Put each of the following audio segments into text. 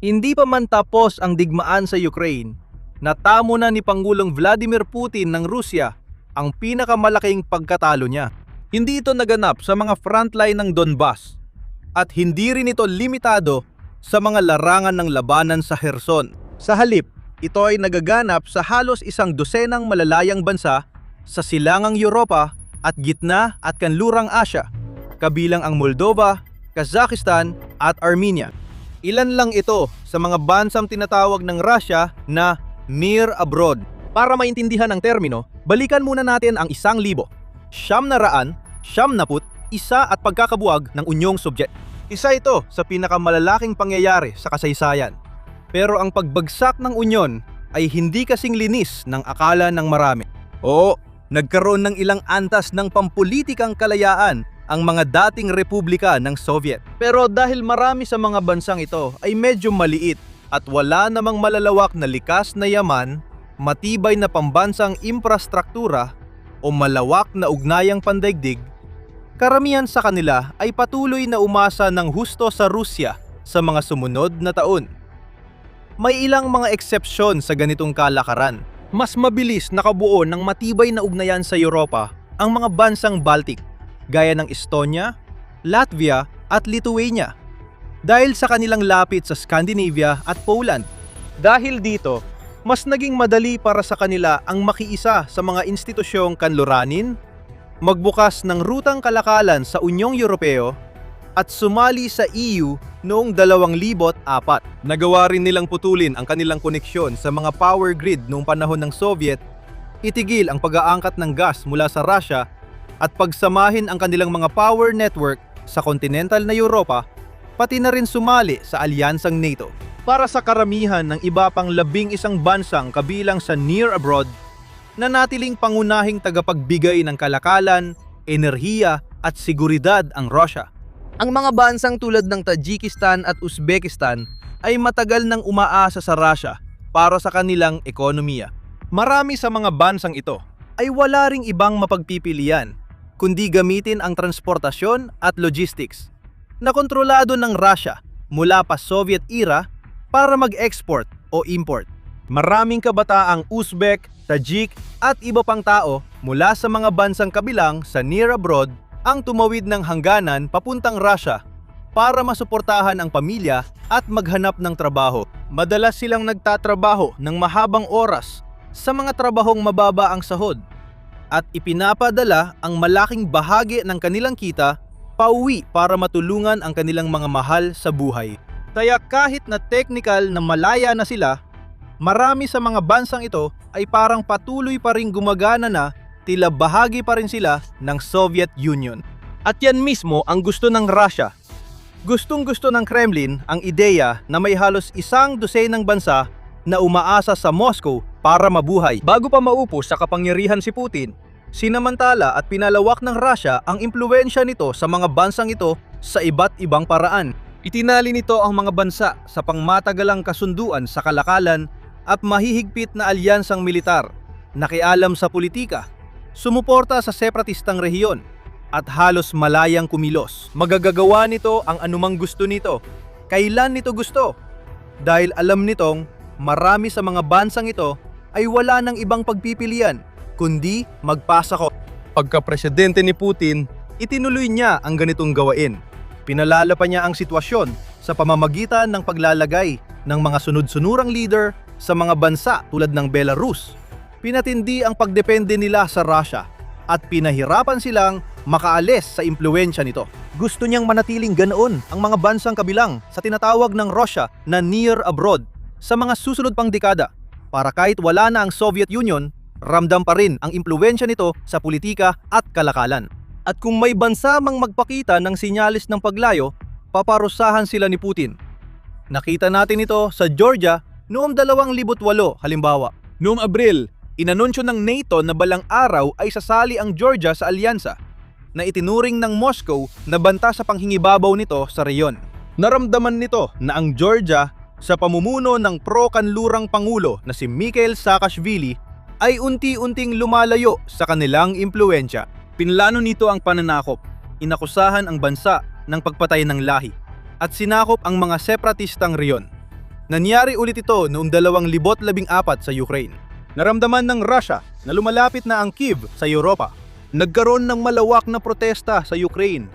Hindi pa man tapos ang digmaan sa Ukraine, natamo na ni Pangulong Vladimir Putin ng Rusya ang pinakamalaking pagkatalo niya. Hindi ito naganap sa mga frontline ng Donbas at hindi rin ito limitado sa mga larangan ng labanan sa Kherson. Sa halip, ito ay nagaganap sa halos 100 malalayang bansa sa silangang Europa at gitna at kanlurang Asya, kabilang ang Moldova, Kazakhstan at Armenia. Ilan lang ito sa mga bansang tinatawag ng Russia na near abroad. Para maintindihan ang termino, balikan muna natin ang 1,000, 900, 91 at pagkakabuwag ng Unyong Sobyet. Isa ito sa pinakamalalaking pangyayari sa kasaysayan. Pero ang pagbagsak ng Unyon ay hindi kasing linis ng akala ng marami. Oo, nagkaroon ng ilang antas ng pampulitikang kalayaan ang mga dating republika ng Soviet. Pero dahil marami sa mga bansang ito ay medyo maliit at wala namang malalawak na likas na yaman, matibay na pambansang infrastruktura o malawak na ugnayang pandaigdig, karamihan sa kanila ay patuloy na umasa ng husto sa Rusya sa mga sumunod na taon. May ilang mga eksepsyon sa ganitong kalakaran. Mas mabilis nakabuo ng matibay na ugnayan sa Europa ang mga bansang Baltic, gaya ng Estonia, Latvia at Lithuania, dahil sa kanilang lapit sa Scandinavia at Poland. Dahil dito, mas naging madali para sa kanila ang makiisa sa mga institusyong kanluranin, magbukas ng rutang kalakalan sa Unyong Europeo at sumali sa EU noong 2004. Nagawa rin nilang putulin ang kanilang koneksyon sa mga power grid noong panahon ng Soviet, itigil ang pag-aangkat ng gas mula sa Russia at pagsamahin ang kanilang mga power network sa kontinental na Europa, pati na rin sumali sa alyansang NATO. Para sa karamihan ng iba pang 11 bansang kabilang sa near abroad, na natiling pangunahing tagapagbigay ng kalakalan, enerhiya at seguridad ang Russia. Ang mga bansang tulad ng Tajikistan at Uzbekistan ay matagal nang umaasa sa Russia para sa kanilang ekonomiya. Marami sa mga bansang ito ay wala ring ibang mapagpipilian kundi gamitin ang transportasyon at logistics na kontrolado ng Russia mula pa Soviet era para mag-export o import. Maraming kabataang Uzbek, Tajik at iba pang tao mula sa mga bansang kabilang sa near abroad ang tumawid ng hangganan papuntang Russia para masuportahan ang pamilya at maghanap ng trabaho. Madalas silang nagtatrabaho ng mahabang oras sa mga trabahong mababa ang sahod at ipinapadala ang malaking bahagi ng kanilang kita pauwi para matulungan ang kanilang mga mahal sa buhay. Kaya kahit na technical na malaya na sila, marami sa mga bansang ito ay parang patuloy pa ring gumagana na tila bahagi pa rin sila ng Soviet Union. At yan mismo ang gusto ng Russia. Gustong-gusto ng Kremlin ang ideya na may halos 100 bansa na umaasa sa Moscow para mabuhay. Bago pa maupo sa kapangyarihan si Putin, sinamantala at pinalawak ng Russia ang impluwensya nito sa mga bansang ito sa iba't ibang paraan. Itinali nito ang mga bansa sa pangmatagalang kasunduan sa kalakalan at mahihigpit na alyansang militar, nakialam sa politika, sumuporta sa separatistang rehiyon, at halos malayang kumilos. Magagagawa nito ang anumang gusto nito, kailan nito gusto, dahil alam nitong marami sa mga bansang ito ay wala ng ibang pagpipilian, kundi magpasakop. Pagka-presidente ni Putin, itinuloy niya ang ganitong gawain. Pinalala pa niya ang sitwasyon sa pamamagitan ng paglalagay ng mga sunod-sunurang leader sa mga bansa tulad ng Belarus. Pinatindi ang pagdepende nila sa Russia at pinahirapan silang makaalis sa impluwensya nito. Gusto niyang manatiling ganoon ang mga bansang kabilang sa tinatawag ng Russia na near abroad sa mga susunod pang dekada para kahit wala na ang Soviet Union, ramdam pa rin ang impluwensya nito sa politika at kalakalan. At kung may bansa mang magpakita ng sinyalis ng paglayo, paparusahan sila ni Putin. Nakita natin ito sa Georgia noong 2008 halimbawa. Noong Abril, inanunsyo ng NATO na balang araw ay sasali ang Georgia sa alyansa, na itinuring ng Moscow na banta sa panghingibabaw nito sa reyon. Naramdaman nito na ang Georgia sa pamumuno ng pro-kanlurang pangulo na si Mikhail Saakashvili ay unti-unting lumalayo sa kanilang impluwensya. Pinlano nito ang pananakop, inakusahan ang bansa ng pagpatay ng lahi, at sinakop ang mga separatistang reyon. Nangyari ulit ito noong 2014 sa Ukraine. Naramdaman ng Russia na lumalapit na ang Kyiv sa Europa. Nagkaroon ng malawak na protesta sa Ukraine.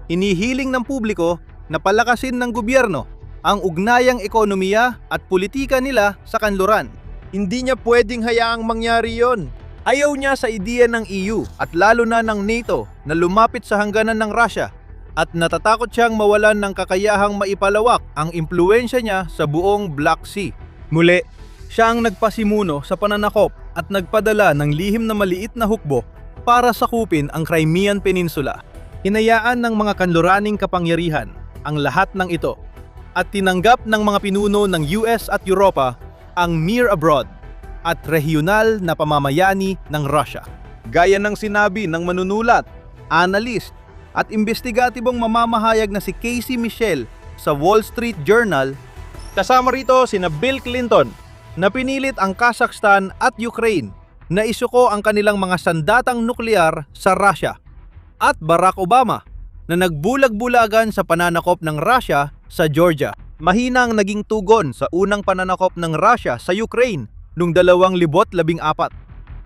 Hinihiling ng publiko na palakasin ng gobyerno ang ugnayang ekonomiya at politika nila sa kanluran. Hindi niya pwedeng hayaang mangyari yon. Ayaw niya sa ideya ng EU at lalo na ng NATO na lumapit sa hangganan ng Russia at natatakot siyang mawalan ng kakayahang maipalawak ang impluensya niya sa buong Black Sea. Muli, siya ang nagpasimuno sa pananakop at nagpadala ng lihim na maliit na hukbo para sakupin ang Crimean Peninsula. Hinayaan ng mga kanluraning kapangyarihan ang lahat ng ito at tinanggap ng mga pinuno ng US at Europa ang Mir Abroad at regional na pamamayani ng Russia. Gaya ng sinabi ng manunulat, analyst at investigatibong mamamahayag na si Casey Michel sa Wall Street Journal, kasama rito sina Bill Clinton na pinilit ang Kazakhstan at Ukraine na isuko ang kanilang mga sandatang nuklear sa Russia, at Barack Obama na nagbulag-bulagan sa pananakop ng Russia sa Georgia. Mahina ang naging tugon sa unang pananakop ng Russia sa Ukraine noong 2014.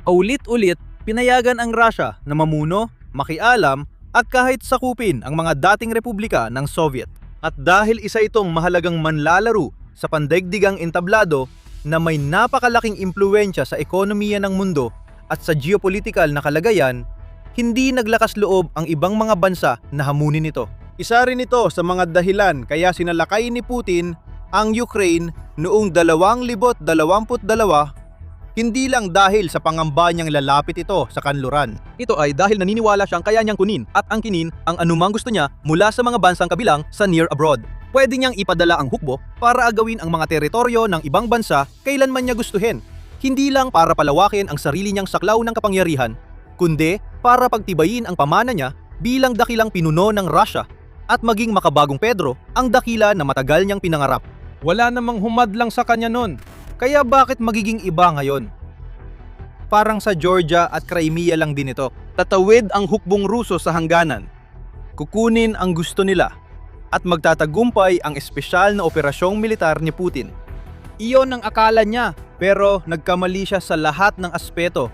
Ulit-ulit, pinayagan ang Russia na mamuno, makialam at kahit sakupin ang mga dating republika ng Soviet. At dahil isa itong mahalagang manlalaro sa pandaigdigang entablado na may napakalaking impluwensya sa ekonomiya ng mundo at sa geopolitical na kalagayan, hindi naglakas loob ang ibang mga bansa na hamunin ito. Isa rin ito sa mga dahilan kaya sinalakay ni Putin ang Ukraine noong 2022, hindi lang dahil sa pangamba niyang lalapit ito sa kanluran. Ito ay dahil naniniwala siyang kaya niyang kunin at angkinin ang anumang gusto niya mula sa mga bansang kabilang sa near abroad. Pwede niyang ipadala ang hukbo para agawin ang mga teritoryo ng ibang bansa kailanman niya gustuhin. Hindi lang para palawakin ang sarili niyang saklaw ng kapangyarihan, kundi para pagtibayin ang pamana niya bilang dakilang pinuno ng Russia at maging makabagong Pedro, ang dakila na matagal niyang pinangarap. Wala namang humadlang sa kanya nun, kaya bakit magiging iba ngayon? Parang sa Georgia at Crimea lang din ito. Tatawid ang hukbong Ruso sa hangganan. Kukunin ang gusto nila at magtatagumpay ang espesyal na operasyong militar ni Putin. Iyon ang akala niya, pero nagkamali siya sa lahat ng aspeto.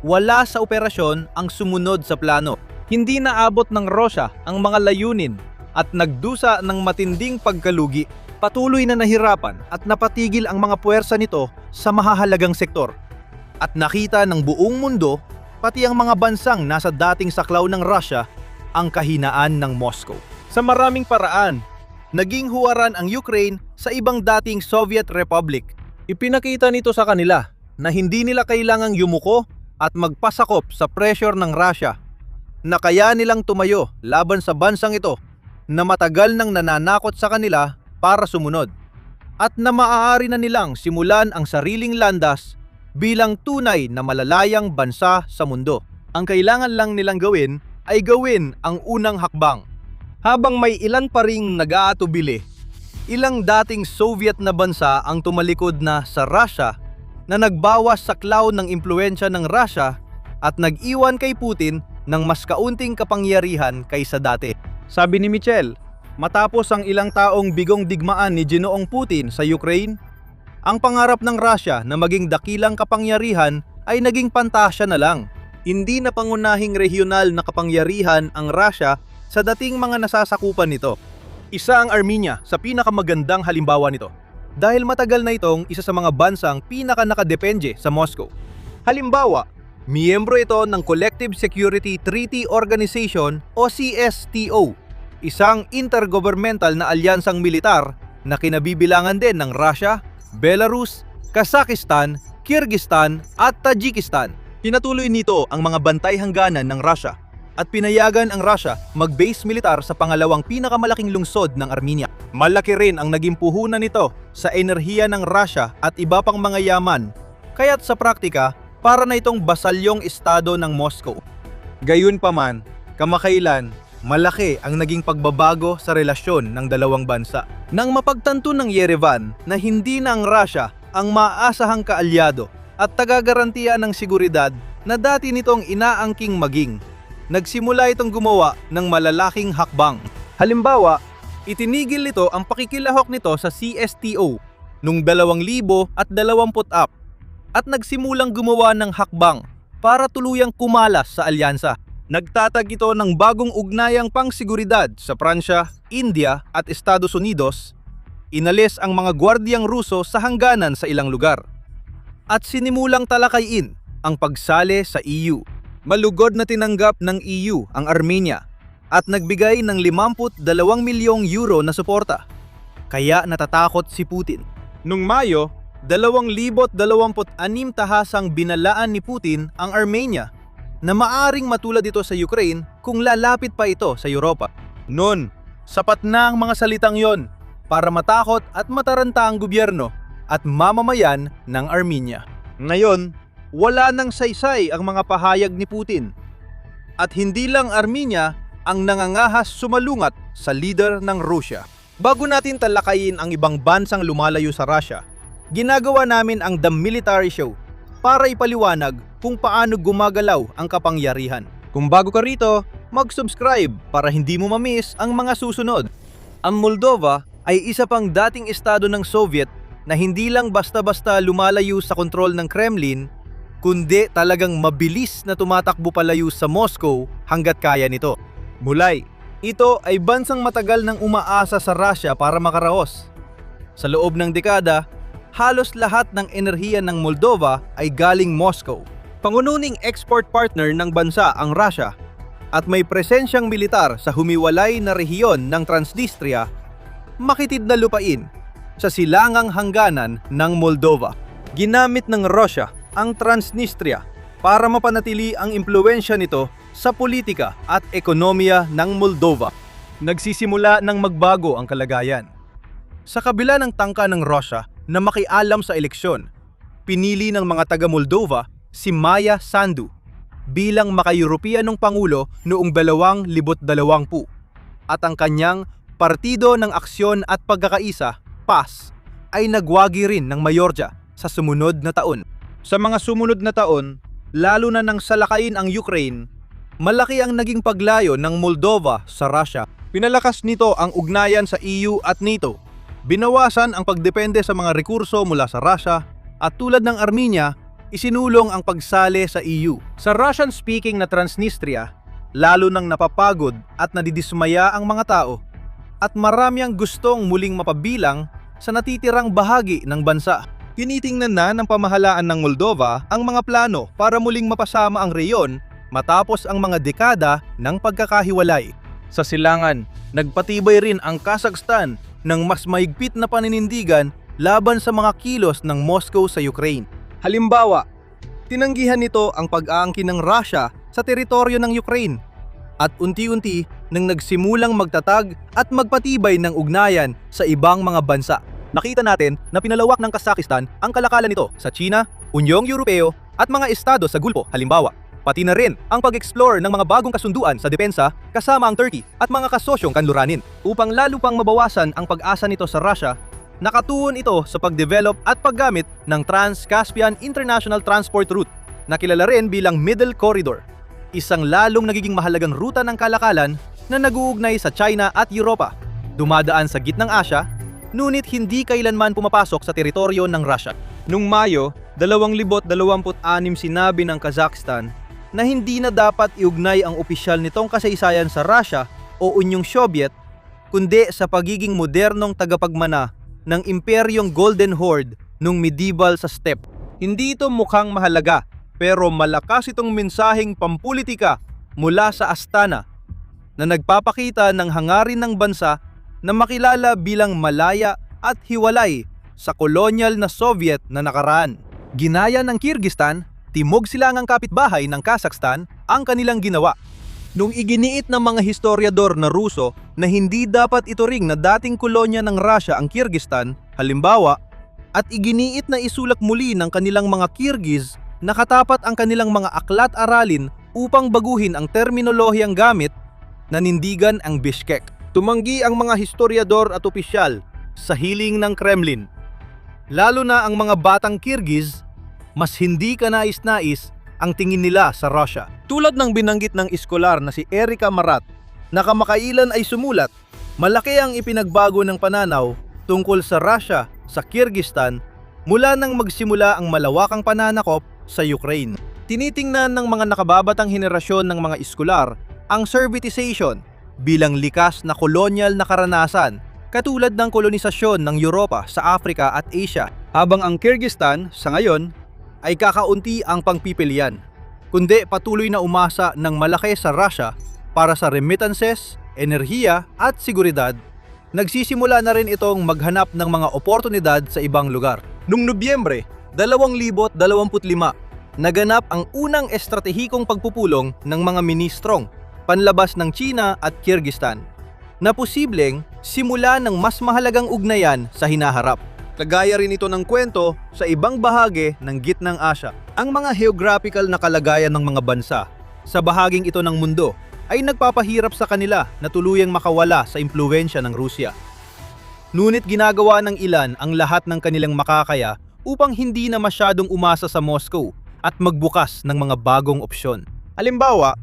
Wala sa operasyon ang sumunod sa plano. Hindi naabot ng Russia ang mga layunin at nagdusa ng matinding pagkalugi. Patuloy na nahirapan at napatigil ang mga puwersa nito sa mahahalagang sektor. At nakita ng buong mundo, pati ang mga bansang nasa dating saklaw ng Russia, ang kahinaan ng Moscow. Sa maraming paraan, naging huwaran ang Ukraine sa ibang dating Soviet Republic. Ipinakita nito sa kanila na hindi nila kailangang yumuko at magpasakop sa pressure ng Russia, na kaya nilang tumayo laban sa bansang ito na matagal nang nananakot sa kanila para sumunod, at na maaari na nilang simulan ang sariling landas bilang tunay na malalayang bansa sa mundo. Ang kailangan lang nilang gawin ay gawin ang unang hakbang. Habang may ilan pa ring nag-aatubili, ilang dating Soviet na bansa ang tumalikod na sa Russia na nagbawas sa cloud ng impluensya ng Russia at nag-iwan kay Putin ng mas kaunting kapangyarihan kaysa dati. Sabi ni Michel, matapos ang ilang taong bigong digmaan ni Ginoong Putin sa Ukraine, ang pangarap ng Russia na maging dakilang kapangyarihan ay naging pantasya na lang. Hindi na pangunahing regional na kapangyarihan ang Russia sa dating mga nasasakupan nito. Isa ang Armenia sa pinakamagandang halimbawa nito, dahil matagal na itong isa sa mga bansang pinaka-nakadepende sa Moscow. Halimbawa, miyembro ito ng Collective Security Treaty Organization o CSTO, isang intergovernmental na alyansang militar na kinabibilangan din ng Russia, Belarus, Kazakhstan, Kyrgyzstan at Tajikistan. Pinatuloy nito ang mga bantay hangganan ng Russia at pinayagan ang Russia mag-base militar sa pangalawang pinakamalaking lungsod ng Armenia. Malaki rin ang naging puhunan nito sa enerhiya ng Russia at iba pang mga yaman, kaya't sa praktika, para na itong basalyong estado ng Moscow. Gayunpaman, kamakailan, malaki ang naging pagbabago sa relasyon ng dalawang bansa. Nang mapagtanto ng Yerevan na hindi na ang Russia ang maaasahang kaalyado at tagagarantiya ng seguridad na dati nitong inaangking maging, nagsimula itong gumawa ng malalaking hakbang. Halimbawa, itinigil nito ang pakikilahok nito sa CSTO noong 2024 at nagsimulang gumawa ng hakbang para tuluyang kumalas sa alyansa. Nagtatag ito ng bagong ugnayang pangseguridad sa Pransya, India at Estados Unidos. Inalis ang mga gwardiyang Ruso sa hangganan sa ilang lugar at sinimulang talakayin ang pagsali sa EU. Malugod na tinanggap ng EU ang Armenia at nagbigay ng 52 milyong euro na suporta. Kaya natatakot si Putin. Noong Mayo, 2026 tahasang binalaan ni Putin ang Armenia na maaring matulad ito sa Ukraine kung lalapit pa ito sa Europa. Noon, sapat na ang mga salitang yon para matakot at mataranta ang gobyerno at mamamayan ng Armenia. Ngayon, wala nang saysay ang mga pahayag ni Putin. At hindi lang Armenia ang nangangahas sumalungat sa leader ng Rusya. Bago natin talakayin ang ibang bansang lumalayo sa Russia, ginagawa namin ang The Military Show para ipaliwanag kung paano gumagalaw ang kapangyarihan. Kung bago ka rito, mag-subscribe para hindi mo ma-miss ang mga susunod. Ang Moldova ay isa pang dating estado ng Soviet na hindi lang basta-basta lumalayo sa kontrol ng Kremlin, kundi talagang mabilis na tumatakbo palayo sa Moscow hanggat kaya nito. Mulay, ito ay bansang matagal nang umaasa sa Russia para makaraos. Sa loob ng dekada, halos lahat ng enerhiya ng Moldova ay galing Moscow. Pangununing export partner ng bansa ang Russia at may presensyang militar sa humiwalay na rehiyon ng Transnistria, makitid na lupain sa silangang hangganan ng Moldova. Ginamit ng Russia ang Transnistria para mapanatili ang impluwensya nito sa politika at ekonomiya ng Moldova. Nagsisimula ng magbago ang kalagayan. Sa kabila ng tangka ng Russia na makialam sa eleksyon, pinili ng mga taga-Moldova si Maya Sandu bilang maka-Europeanong Pangulo noong 2020 at ang kanyang Partido ng Aksyon at Pagkakaisa, PAS, ay nagwagi rin ng mayorya sa sumunod na taon. Sa mga sumunod na taon, lalo na nang salakain ang Ukraine, malaki ang naging paglayo ng Moldova sa Russia. Pinalakas nito ang ugnayan sa EU at NATO. Binawasan ang pagdepende sa mga rekurso mula sa Russia at tulad ng Armenia, isinulong ang pagsali sa EU. Sa Russian-speaking na Transnistria, lalo nang napapagod at nadidismaya ang mga tao at marami ang gustong muling mapabilang sa natitirang bahagi ng bansa. Tinitingnan na ng pamahalaan ng Moldova ang mga plano para muling mapasama ang reyon matapos ang mga dekada ng pagkakahiwalay. Sa silangan, nagpatibay rin ang Kazakhstan ng mas maigpit na paninindigan laban sa mga kilos ng Moscow sa Ukraine. Halimbawa, tinanggihan nito ang pag-aangkin ng Russia sa teritoryo ng Ukraine at unti-unti nang nagsimulang magtatag at magpatibay ng ugnayan sa ibang mga bansa. Nakita natin na pinalawak ng Kazakhstan ang kalakalan nito sa China, Unyong Europeo at mga estado sa Gulpo, halimbawa. Pati na rin ang pag-explore ng mga bagong kasunduan sa depensa kasama ang Turkey at mga kasosyong kanluranin. Upang lalo pang mabawasan ang pag-asa nito sa Russia, nakatuon ito sa pag-develop at paggamit ng Trans-Caspian International Transport Route na kilala rin bilang Middle Corridor, isang lalong nagiging mahalagang ruta ng kalakalan na nag-uugnay sa China at Europa, dumadaan sa gitnang Asya, ngunit hindi kailanman pumapasok sa teritoryo ng Russia. Noong Mayo 2026 sinabi ng Kazakhstan na hindi na dapat iugnay ang opisyal nitong kasaysayan sa Russia o Unyong Soviet, kundi sa pagiging modernong tagapagmana ng imperyong Golden Horde nung medieval sa steppe. Hindi ito mukhang mahalaga, pero malakas itong mensaheng pampulitika mula sa Astana na nagpapakita ng hangarin ng bansa na makilala bilang malaya at hiwalay sa kolonyal na Soviet na nakaraan. Ginaya ng Kyrgyzstan, timog silangang kapitbahay ng Kazakhstan, ang kanilang ginawa. Nung iginiit ng mga historiador na Ruso na hindi dapat ito ring na dating kolonya ng Russia ang Kyrgyzstan, halimbawa, at iginiit na isulak muli ng kanilang mga Kyrgyz na katapat ang kanilang mga aklat-aralin upang baguhin ang terminolohiyang gamit, nanindigan ang Bishkek. Tumanggi ang mga historiador at opisyal sa hiling ng Kremlin. Lalo na ang mga batang Kyrgyz, mas hindi kanais-nais ang tingin nila sa Russia. Tulad ng binanggit ng iskolar na si Erika Marat, na kamakailan ay sumulat, malaki ang ipinagbago ng pananaw tungkol sa Russia sa Kyrgyzstan mula nang magsimula ang malawakang pananakop sa Ukraine. Tinitingnan ng mga nakababatang henerasyon ng mga eskular ang Sovietization bilang likas na kolonyal na karanasan katulad ng kolonisasyon ng Europa sa Africa at Asia, habang ang Kyrgyzstan sa ngayon ay kakaunti ang pangpipilian, kundi patuloy na umasa ng malaki sa Russia para sa remittances, enerhiya at seguridad. Nagsisimula na rin itong maghanap ng mga oportunidad sa ibang lugar. Noong Nobyembre 2025, naganap ang unang estratehikong pagpupulong ng mga ministrong panlabas ng China at Kyrgyzstan na posibleng simula ng mas mahalagang ugnayan sa hinaharap. Kagaya rin ito ng kwento sa ibang bahagi ng Gitnang Asya. Ang mga geographical na kalagayan ng mga bansa sa bahaging ito ng mundo ay nagpapahirap sa kanila na tuluyang makawala sa impluwensya ng Rusya. Ngunit ginagawa ng ilan ang lahat ng kanilang makakaya upang hindi na masyadong umasa sa Moscow at magbukas ng mga bagong opsyon. Halimbawa,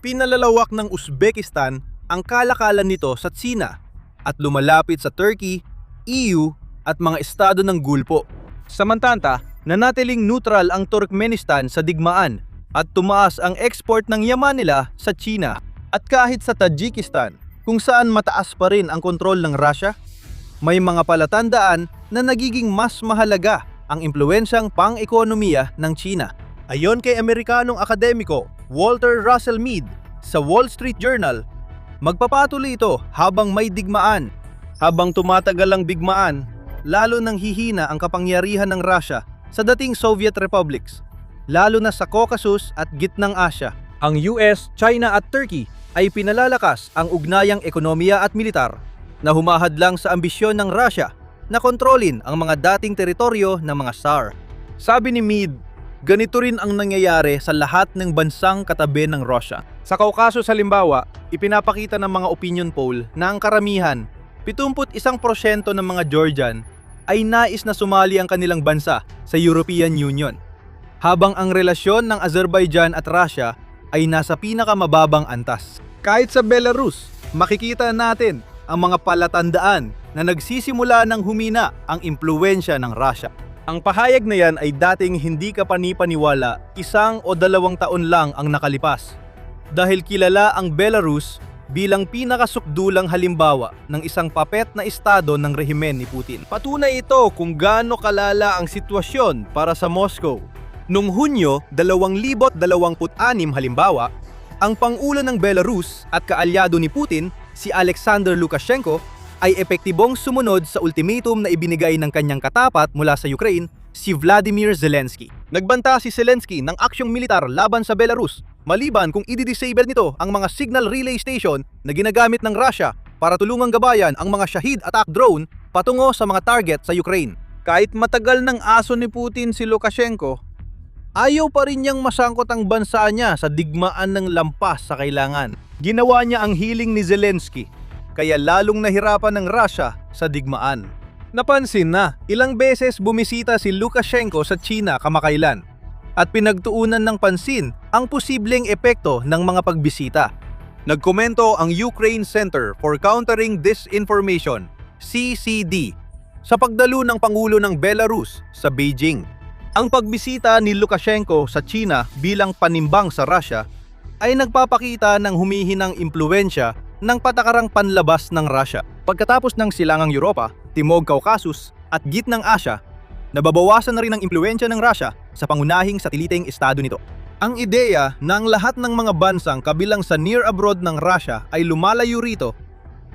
pinalalawak ng Uzbekistan ang kalakalan nito sa Tsina at lumalapit sa Turkey, EU at mga estado ng Gulpo. Samantanta, nanatiling neutral ang Turkmenistan sa digmaan at tumaas ang export ng yaman nila sa China. At kahit sa Tajikistan, kung saan mataas pa rin ang kontrol ng Russia, may mga palatandaan na nagiging mas mahalaga ang impluwensyang pang-ekonomiya ng China. Ayon kay Amerikanong akademiko Walter Russell Mead sa Wall Street Journal, magpapatuloy ito habang may digmaan. Habang tumatagal ang digmaan, lalo nang hihina ang kapangyarihan ng Russia sa dating Soviet republics, lalo na sa Caucasus at Gitnang Asya. Ang US, China at Turkey ay pinalalakas ang ugnayang ekonomiya at militar na humahadlang sa ambisyon ng Russia na kontrolin ang mga dating teritoryo ng mga Tsar. Sabi ni Mead, ganito rin ang nangyayari sa lahat ng bansang katabi ng Russia. Sa Caucasus halimbawa, ipinapakita ng mga opinion poll na ang karamihan, 71% ng mga Georgian, ay nais na sumali ang kanilang bansa sa European Union, habang ang relasyon ng Azerbaijan at Russia ay nasa pinakamababang antas. Kahit sa Belarus, makikita natin ang mga palatandaan na nagsisimula ng humina ang impluwensya ng Russia. Ang pahayag na yan ay dating hindi kapani-paniwala 1 o 2 taon lang ang nakalipas, dahil kilala ang Belarus bilang pinakasukdulang halimbawa ng isang papet na estado ng rehimen ni Putin. Patunay ito kung gaano kalala ang sitwasyon para sa Moscow. Noong Hunyo 2026 halimbawa, ang Pangulo ng Belarus at kaalyado ni Putin, si Alexander Lukashenko, ay epektibong sumunod sa ultimatum na ibinigay ng kanyang katapat mula sa Ukraine, si Vladimir Zelensky. Nagbanta si Zelensky ng aksyong militar laban sa Belarus, maliban kung i-disable nito ang mga signal relay station na ginagamit ng Russia para tulungang gabayan ang mga Shahid attack drone patungo sa mga target sa Ukraine. Kahit matagal ng aso ni Putin si Lukashenko, ayaw pa rin niyang masangkot ang bansa niya sa digmaan ng lampas sa kailangan. Ginawa niya ang hiling ni Zelensky, kaya lalong nahirapan ng Russia sa digmaan. Napansin na ilang beses bumisita si Lukashenko sa China kamakailan at pinagtuunan ng pansin ang posibleng epekto ng mga pagbisita. Nagkomento ang Ukraine Center for Countering Disinformation, CCD, sa pagdalo ng Pangulo ng Belarus sa Beijing. Ang pagbisita ni Lukashenko sa China bilang panimbang sa Russia ay nagpapakita ng humihinang impluwensya ng patakarang panlabas ng Russia. Pagkatapos ng silangang Europa, Timog Caucasus at Gitnang Asya, nababawasan na rin ang impluwensya ng Russia sa pangunahing sateliting estado nito. Ang ideya na ang lahat ng mga bansang kabilang sa near abroad ng Russia ay lumalayo rito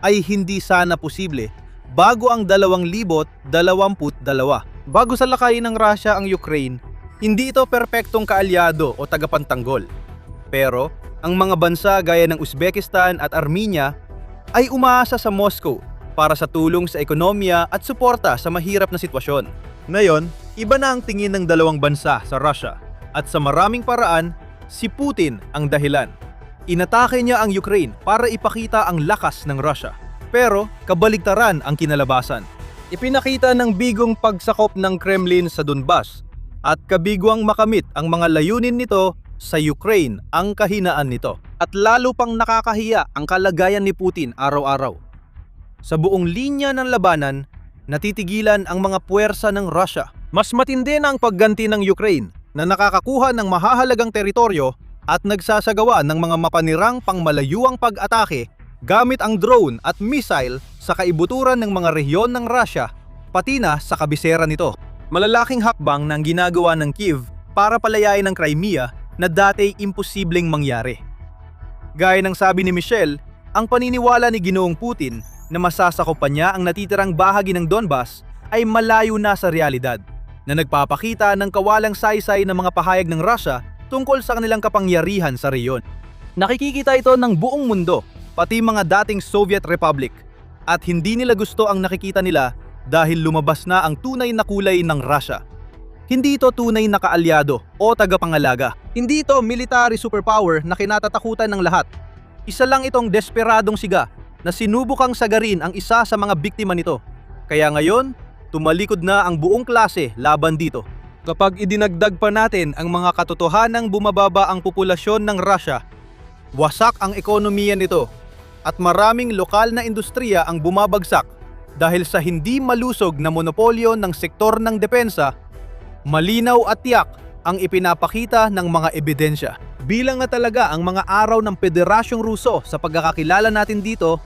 ay hindi sana posible bago ang 2022. Bago salakayin ng Russia ang Ukraine, hindi ito perpektong kaalyado o tagapantanggol. Pero ang mga bansa gaya ng Uzbekistan at Armenia ay umaasa sa Moscow para sa tulong sa ekonomiya at suporta sa mahirap na sitwasyon. Ngayon, iba na ang tingin ng dalawang bansa sa Russia at sa maraming paraan, si Putin ang dahilan. Inatake niya ang Ukraine para ipakita ang lakas ng Russia. Pero kabaligtaran ang kinalabasan. Ipinakita ng bigong pagsakop ng Kremlin sa Donbas at kabigwang makamit ang mga layunin nito sa Ukraine ang kahinaan nito. At lalo pang nakakahiya ang kalagayan ni Putin araw-araw. Sa buong linya ng labanan, natitigilan ang mga puwersa ng Russia. Mas matindi na ang pagganti ng Ukraine na nakakakuha ng mahahalagang teritoryo at nagsasagawa ng mga mapanirang pangmalayuang pag-atake gamit ang drone at missile sa kaibuturan ng mga rehiyon ng Russia, pati na sa kabisera nito. Malalaking hakbang na ang ginagawa ng Kyiv para palayain ang Crimea na dati imposibleng mangyari. Gaya ng sabi ni Michelle, ang paniniwala ni Ginoong Putin na masasakop pa niya ang natitirang bahagi ng Donbas ay malayo na sa realidad, na nagpapakita ng kawalang saysay ng mga pahayag ng Russia tungkol sa kanilang kapangyarihan sa rehiyon. Nakikikita ito ng buong mundo, pati mga dating Soviet Republic, at hindi nila gusto ang nakikita nila dahil lumabas na ang tunay na kulay ng Russia. Hindi ito tunay na kaalyado o tagapangalaga. Hindi ito military superpower na kinatatakutan ng lahat. Isa lang itong desperadong siga na sinubukang sagarin ang isa sa mga biktima nito. Kaya ngayon, tumalikod na ang buong klase laban dito. Kapag idinagdag pa natin ang mga katotohanang bumababa ang populasyon ng Russia, wasak ang ekonomiya nito at maraming lokal na industriya ang bumabagsak dahil sa hindi malusog na monopolyo ng sektor ng depensa, malinaw at tiyak ang ipinapakita ng mga ebidensya. Bilang nga talaga ang mga araw ng Federasyong Ruso sa pagkakakilala natin dito,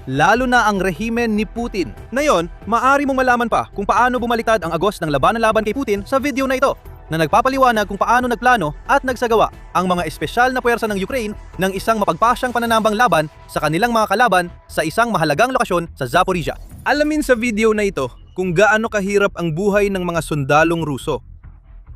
lalo na ang rehimen ni Putin. Ngayon, maaari mong malaman pa kung paano bumaliktad ang agos ng laban kay Putin sa video na ito, na nagpapaliwanag kung paano nagplano at nagsagawa ang mga espesyal na puwersa ng Ukraine ng isang mapagpasyang pananambang laban sa kanilang mga kalaban sa isang mahalagang lokasyon sa Zaporizhia. Alamin sa video na ito kung gaano kahirap ang buhay ng mga sundalong Ruso,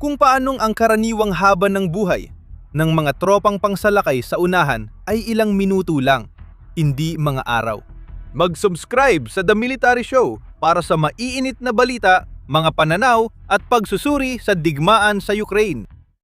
kung paanong ang karaniwang haba ng buhay ng mga tropang pangsalakay sa unahan ay ilang minuto lang, hindi mga araw. Mag-subscribe sa The Military Show para sa maiinit na balita, mga pananaw at pagsusuri sa digmaan sa Ukraine.